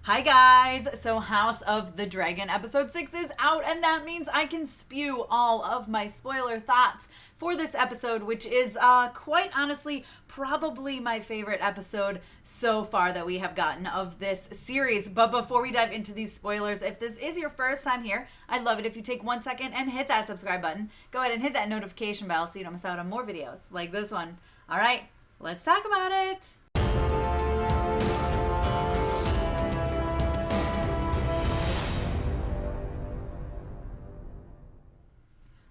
Hi guys! So House of the Dragon episode 6 is out, and that means I can spew all of my spoiler thoughts for this episode, which is quite honestly probably my favorite episode so far that we have gotten of this series. But before we dive into these spoilers, if this is your first time here, I'd love it if you take 1 second and hit that subscribe button. Go ahead and hit that notification bell so you don't miss out on more videos like this one. Alright, let's talk about it!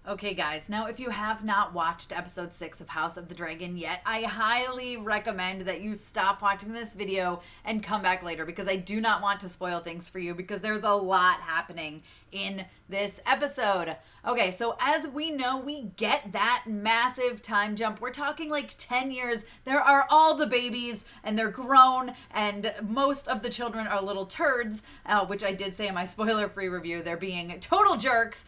Okay guys, now if you have not watched episode 6 of House of the Dragon yet, I highly recommend that you stop watching this video and come back later because I do not want to spoil things for you because there's a lot happening in this episode. Okay, so as we know, we get that massive time jump. We're talking like 10 years. There are all the babies and they're grown and most of the children are little turds, which I did say in my spoiler-free review. They're being total jerks,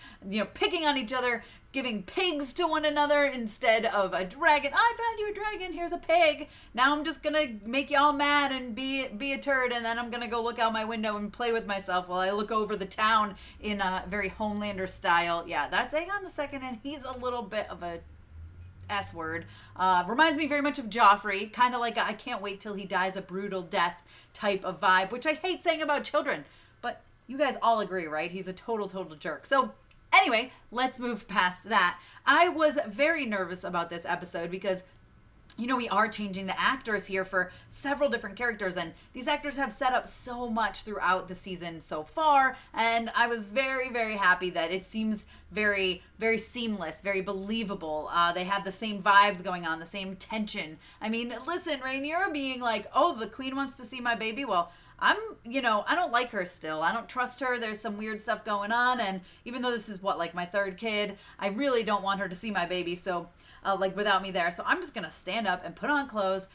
picking on each other, giving pigs to one another instead of a dragon. I found you a dragon, here's a pig. Now I'm just gonna make y'all mad and be a turd, and then I'm gonna go look out my window and play with myself while I look over the town in a very Homelander style. Yeah, that's Aegon II, and he's a little bit of a S word. Reminds me very much of Joffrey, kind of like a, I can't wait till he dies a brutal death type of vibe, which I hate saying about children, but you guys all agree, right? He's a total jerk. So anyway, let's move past that. I was very nervous about this episode because, we are changing the actors here for several different characters, and these actors have set up so much throughout the season so far, and I was very, very happy that it seems very, very seamless, very believable. They have the same vibes going on, the same tension. I mean, listen, Rhaenyra being like, oh, the queen wants to see my baby? Well, I don't like her still. I don't trust her. There's some weird stuff going on. And even though this is my third kid, I really don't want her to see my baby. So, without me there. So I'm just going to stand up and put on clothes,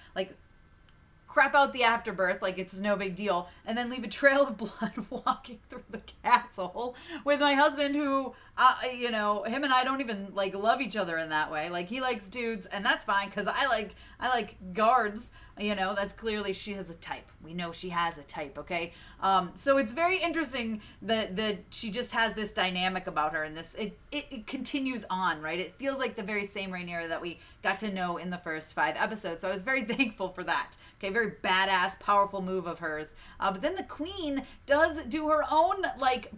crap out the afterbirth like it's no big deal, and then leave a trail of blood walking through the castle with my husband who, him and I don't even love each other in that way. He likes dudes, and that's fine because I like guards. That's clearly she has a type. We know she has a type, okay? So it's very interesting that she just has this dynamic about her, and it continues on, right? It feels like the very same Rhaenyra that we got to know in the first 5 episodes. So I was very thankful for that. Okay, very badass, powerful move of hers. But then the queen does do her own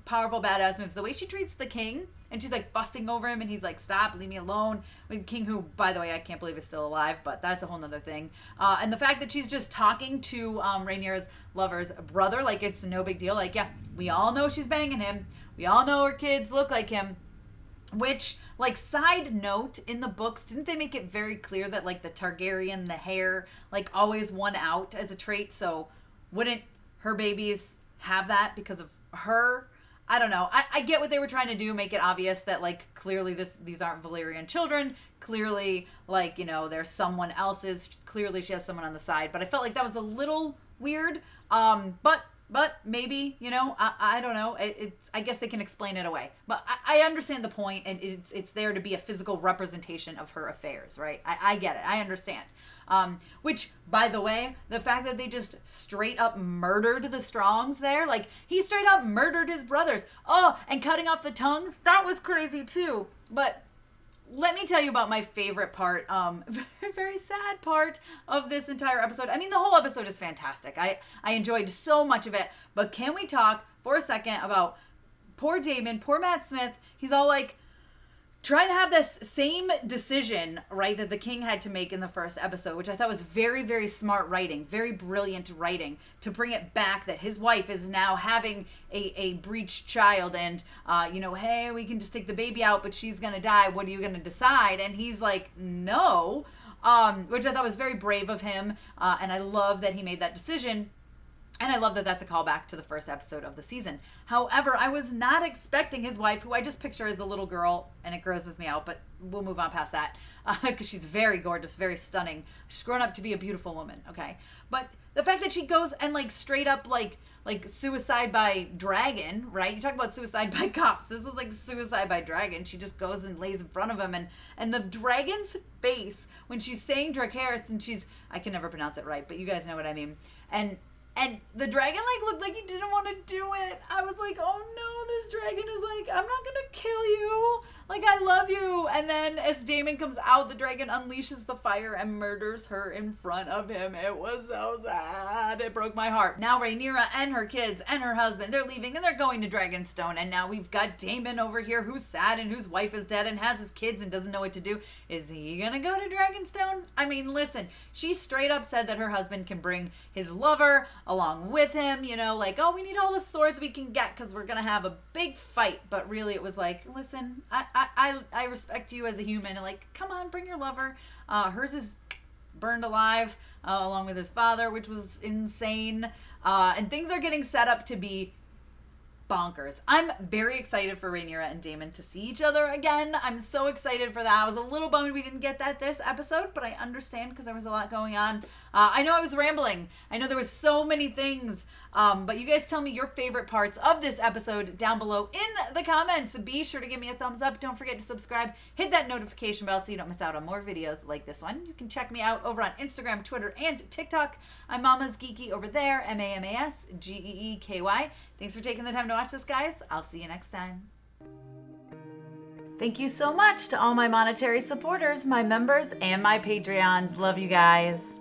powerful badass moves. The way she treats the king, and she's fussing over him, and he's like, stop, leave me alone. With King, who, by the way, I can't believe is still alive, but that's a whole nother thing. And the fact that she's just talking to Rhaenyra's lover's brother, it's no big deal. Yeah, we all know she's banging him. We all know her kids look like him. Which, side note, in the books, didn't they make it very clear that, the Targaryen, the hair, always won out as a trait? So wouldn't her babies have that because of her? I don't know. I get what they were trying to do, make it obvious that, clearly these aren't Valyrian children. Clearly, there's someone else's. Clearly she has someone on the side. But I felt like that was a little weird. But maybe, I don't know. I guess they can explain it away. But I understand the point, and it's there to be a physical representation of her affairs, right? I get it. I understand. Which, by the way, the fact that they just straight up murdered the Strongs there, he straight up murdered his brothers. Oh, and cutting off the tongues, that was crazy too. But let me tell you about my favorite part, very sad part of this entire episode. I mean, the whole episode is fantastic. I enjoyed so much of it. But can we talk for a second about poor Damon, poor Matt Smith? He's all trying to have this same decision, right, that the king had to make in the first episode, which I thought was very, very smart writing, very brilliant writing, to bring it back that his wife is now having a breached child, and, hey, we can just take the baby out, but she's going to die. What are you going to decide? And he's like, no, which I thought was very brave of him, and I love that he made that decision. And I love that that's a callback to the first episode of the season. However, I was not expecting his wife, who I just picture as the little girl, and it grosses me out, but we'll move on past that, because she's very gorgeous, very stunning. She's grown up to be a beautiful woman, okay? But the fact that she goes and straight up suicide by dragon, right? You talk about suicide by cops. This was suicide by dragon. She just goes and lays in front of him, and the dragon's face when she's saying Dracarys, and I can never pronounce it right, but you guys know what I mean. And And the dragon like looked like he didn't want to do it. I was like, oh no, this dragon is like, I'm not gonna kill you. Like, I love you. And then as Damon comes out, the dragon unleashes the fire and murders her in front of him. It was so sad. It broke my heart. Now Rhaenyra and her kids and her husband, they're leaving and they're going to Dragonstone. And now we've got Damon over here who's sad and whose wife is dead and has his kids and doesn't know what to do. Is he gonna go to Dragonstone? I mean, listen, she straight up said that her husband can bring his lover along with him, you know, like, oh, we need all the swords we can get because we're gonna have a big fight. But really it was like, listen, I respect you as a human. Like, come on, bring your lover. Hers is burned alive along with his father, which was insane. And things are getting set up to be bonkers. I'm very excited for Rhaenyra and Damon to see each other again. I'm so excited for that. I was a little bummed we didn't get that this episode, but I understand because there was a lot going on. I know I was rambling. I know there was so many things, but you guys tell me your favorite parts of this episode down below in the comments. Be sure to give me a thumbs up. Don't forget to subscribe. Hit that notification bell so you don't miss out on more videos like this one. You can check me out over on Instagram, Twitter, and TikTok. I'm MamasGeeky over there, MamasGeeky. Thanks for taking the time to watch this, guys. I'll see you next time. Thank you so much to all my monetary supporters, my members, and my Patreons. Love you guys.